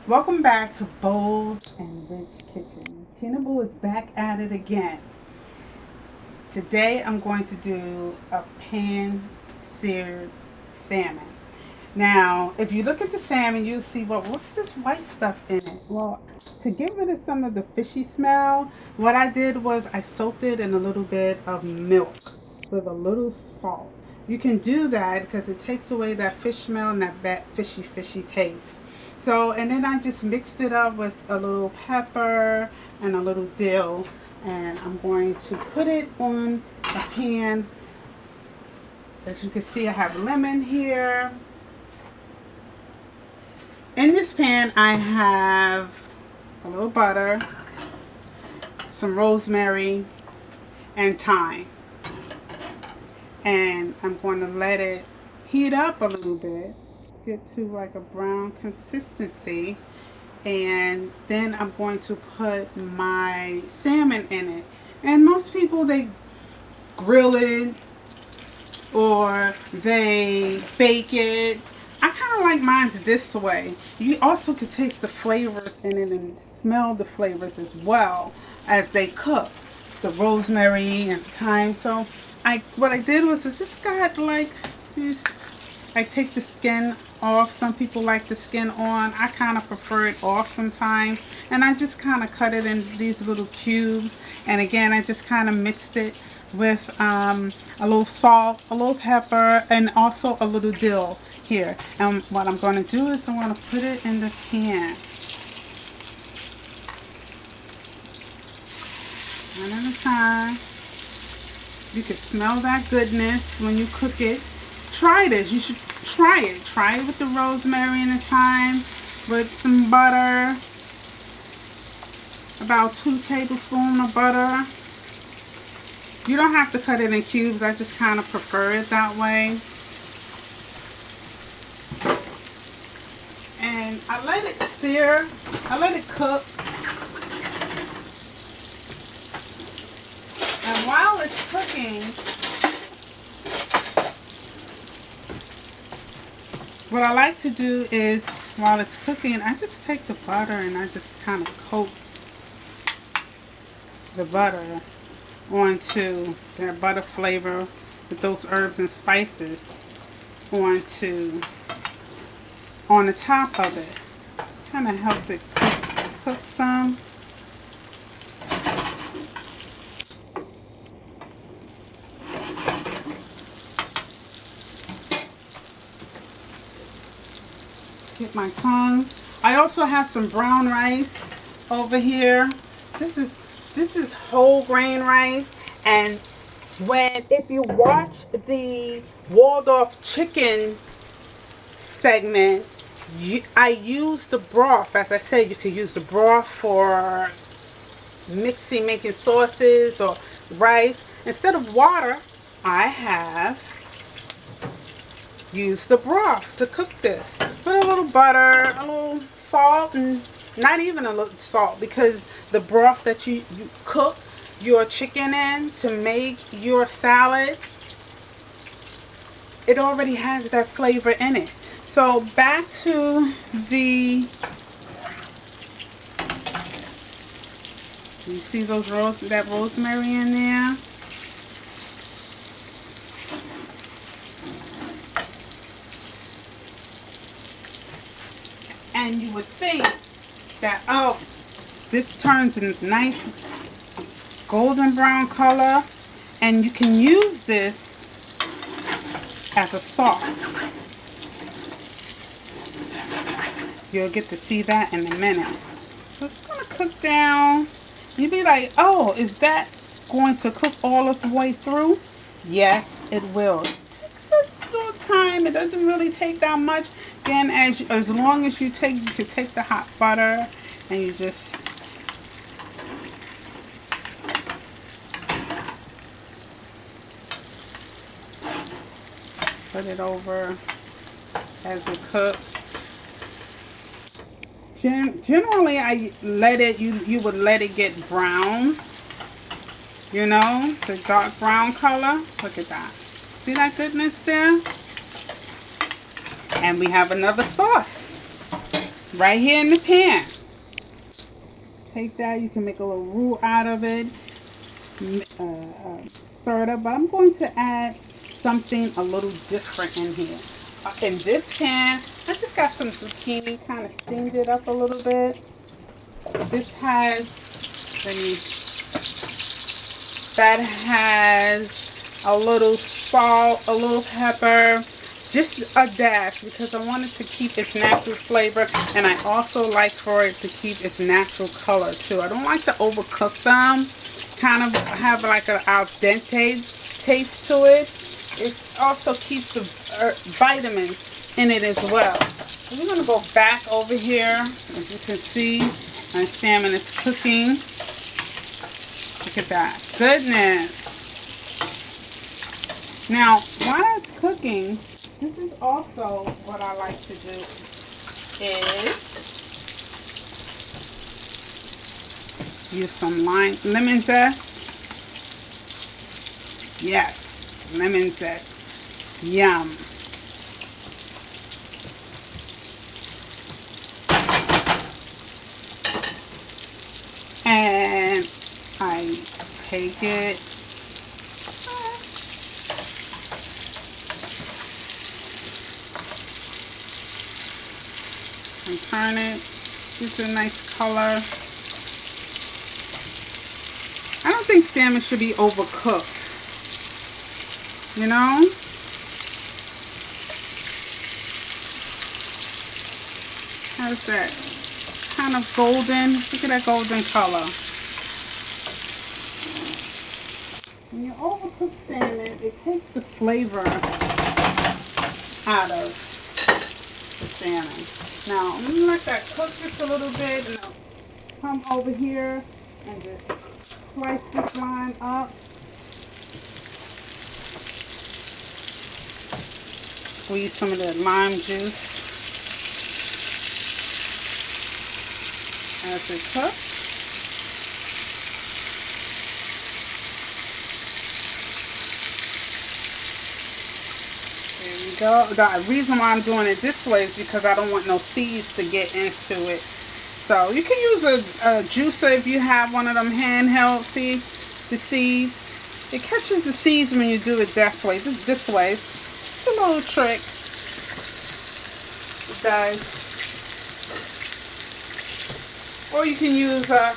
Welcome back to Bold and Rich Kitchen. Tina Boo is back at it again. Today I'm going to do a pan-seared salmon. Now, if you look at the salmon, you'll see, well, what's this white stuff in it? Well, to get rid of some of the fishy smell, what I did was I soaked it in a little bit of milk with a little salt. You can do that because it takes away that fish smell and that bad fishy taste. So, and then I just mixed it up with a little pepper and a little dill. And I'm going to put it on a pan. As you can see, I have lemon here. In this pan, I have a little butter, some rosemary, and thyme. And I'm going to let it heat up a little bit, get to like a brown consistency. And then I'm going to put my salmon in it. And most people, they grill it or they bake it. I kind of like mine this way. You also can taste the flavors in it and smell the flavors as well as they cook. The rosemary and thyme. So what I did was I just got like this. I take the skin off. Some people like the skin on. I kind of prefer it off sometimes. And I just kind of cut it in these little cubes. And again, I just kind of mixed it with a little salt, a little pepper, and also a little dill here. And what I'm going to do is I'm going to put it in the pan. One at a time. You can smell that goodness when you cook it. Try this. You should try it. Try it with the rosemary and the thyme, with some butter. About 2 tablespoons of butter. You don't have to cut it in cubes. I just kind of prefer it that way. And I let it sear. I let it cook. And while it's cooking, what I like to do is, while it's cooking, I just take the butter and I just kind of coat the butter onto that butter flavor with those herbs and spices on the top of it. Kind of helps it cook some. Get my tongue. I also have some brown rice over here. This is whole grain rice, and if you watch the Waldorf chicken segment, I use the broth. As I said, you could use the broth for making sauces or rice. Instead of water, I have used the broth to cook this. Put a little butter, a little salt, and not even a little salt, because the broth that you cook your chicken in to make your salad, it already has that flavor in it. So back to you see that rosemary in there? And you would think that, oh, this turns in nice golden brown color, and you can use this as a sauce. You'll get to see that in a minute. So it's going to cook down. You'll be like, oh, is that going to cook all of the way through? Yes, it will. It takes a little time. It doesn't really take that much. Again, as long as you can take the hot butter and you just put it over as it cooks. Generally, you would let it get brown. You know, the dark brown color. Look at that. See that goodness there? And we have another sauce. right here in the pan. Take that, you can make a little roux out of it, stir it up, but I'm going to add something a little different in here. In this pan, I just got some zucchini, kind of steamed it up a little bit. This has, let me, that has a little salt, a little pepper, just a dash because I want it to keep its natural flavor, and I also like for it to keep its natural color too. I don't like to overcook them, kind of have like an al dente taste to it. It also keeps the vitamins in it as well. So we're going to go back over here. As you can see, my salmon is cooking. Look at that. Goodness. Now, while it's cooking, this is also what I like to do is use some lemon zest. Yes, lemon zest. Yum. And I take it and turn it. Gives it a nice color. I don't think salmon should be overcooked. You know? How's that? Kind of golden. Look at that golden color. When you overcook salmon, it takes the flavor out of the salmon. Now, I'm going to let that cook just a little bit, and I'll come over here and just slice this line up. Squeeze some of that lime juice as it cooks. There we go. The reason why I'm doing it this way is because I don't want no seeds to get into it. So you can use a juicer if you have one of them handheld the seeds. It catches the seeds when you do it this way. Just this way. It's just a little trick. It does. Or you can use a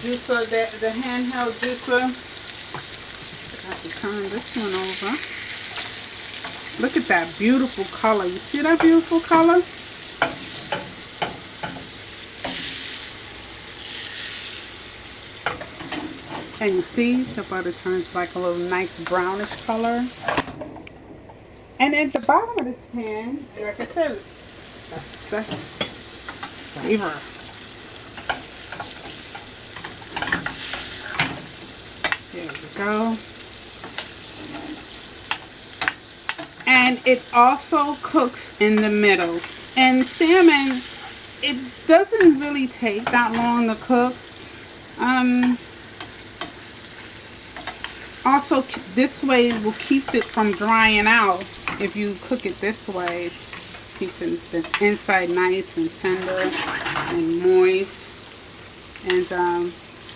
juicer, the handheld juicer. I have to turn this one over. Look at that beautiful color. You see that beautiful color? And you see the butter turns like a little nice brownish color. And at the bottom of this pan, like I said, that's flavor. There we go. And it also cooks in the middle. And salmon, it doesn't really take that long to cook. Also, this way will keeps it from drying out. If you cook it this way, keeps it the inside nice and tender and moist. And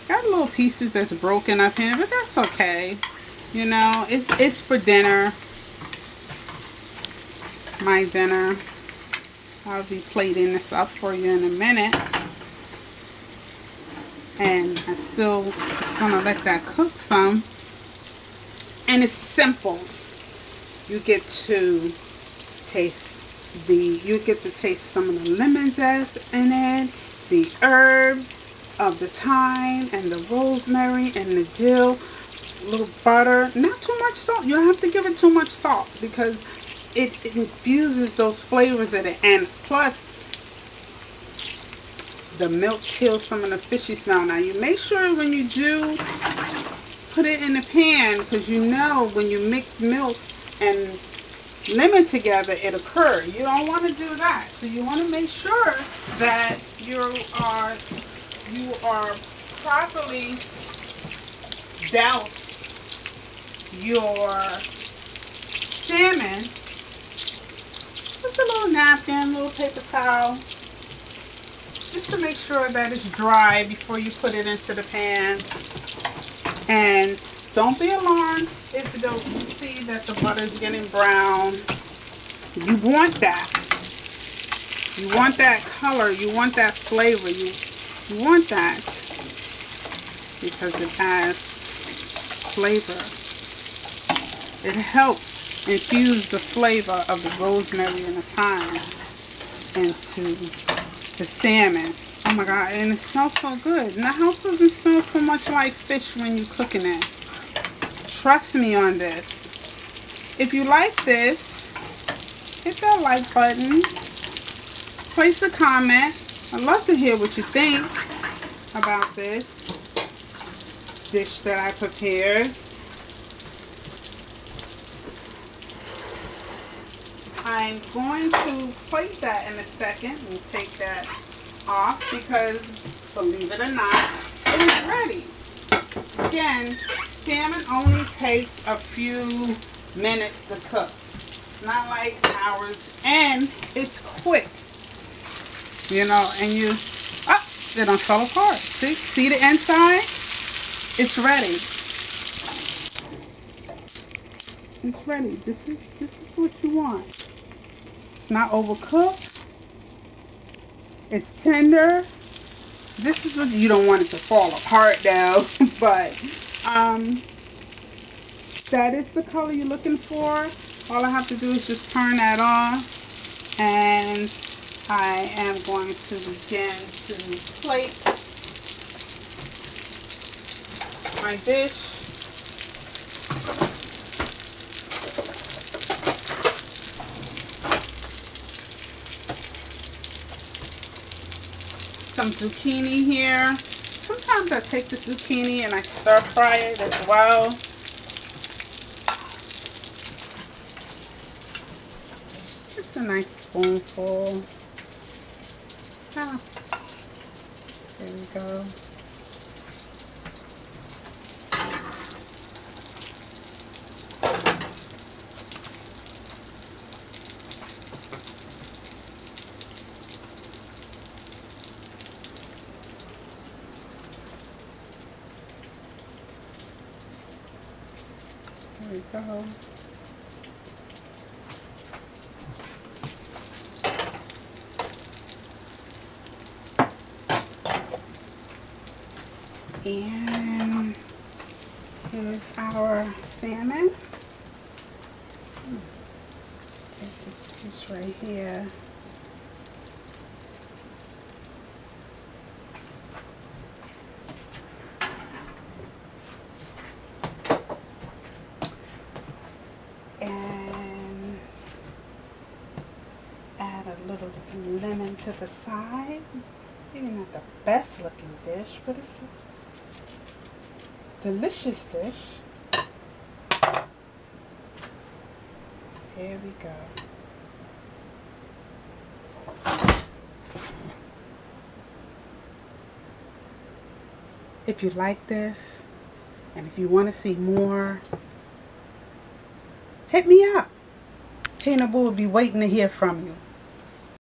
got little pieces that's broken up here, but that's okay. You know, it's for dinner. My dinner. I'll be plating this up for you in a minute. And I still gonna let that cook some. And it's simple. You get to taste some of the lemon zest in it, the herb of the thyme and the rosemary and the dill, a little butter, not too much salt. You don't have to give it too much salt because it infuses those flavors in it. And plus, the milk kills some of the fishy smell. Now you make sure when you do put it in the pan, because you know when you mix milk and lemon together, it occurs. You don't want to do that. So you want to make sure that you are properly douse your salmon with a little napkin, a little paper towel, just to make sure that it's dry before you put it into the pan. And don't be alarmed if you don't see that the butter is getting brown. You want that. You want that color. You want that flavor. You want that because it adds flavor. It helps infuse the flavor of the rosemary and the thyme into the salmon. Oh my God, and it smells so good. And the house doesn't smell so much like fish when you're cooking it. Trust me on this. If you like this, hit that like button. Place a comment. I'd love to hear what you think about this dish that I prepared. I'm going to plate that in a second and take that off because, believe it or not, it is ready. Again, salmon only takes a few minutes to cook. Not like hours, and it's quick. You know, and it don't fall apart. See the inside? It's ready. It's ready. This is what you want. It's not overcooked. It's tender. This is what you don't want it to fall apart though. But that is the color you're looking for. All I have to do is just turn that off, and I am going to begin to plate my dish. Some zucchini here. Sometimes I take the zucchini and I stir fry it as well. Just a nice spoonful. Ah, there we go. There we go. And here's our salmon. Take this piece right here. And add a little lemon to the side. Maybe not the best looking dish, but it's a delicious dish. Here we go. If you like this, and if you want to see more, hit me up. Tina Boo will be waiting to hear from you.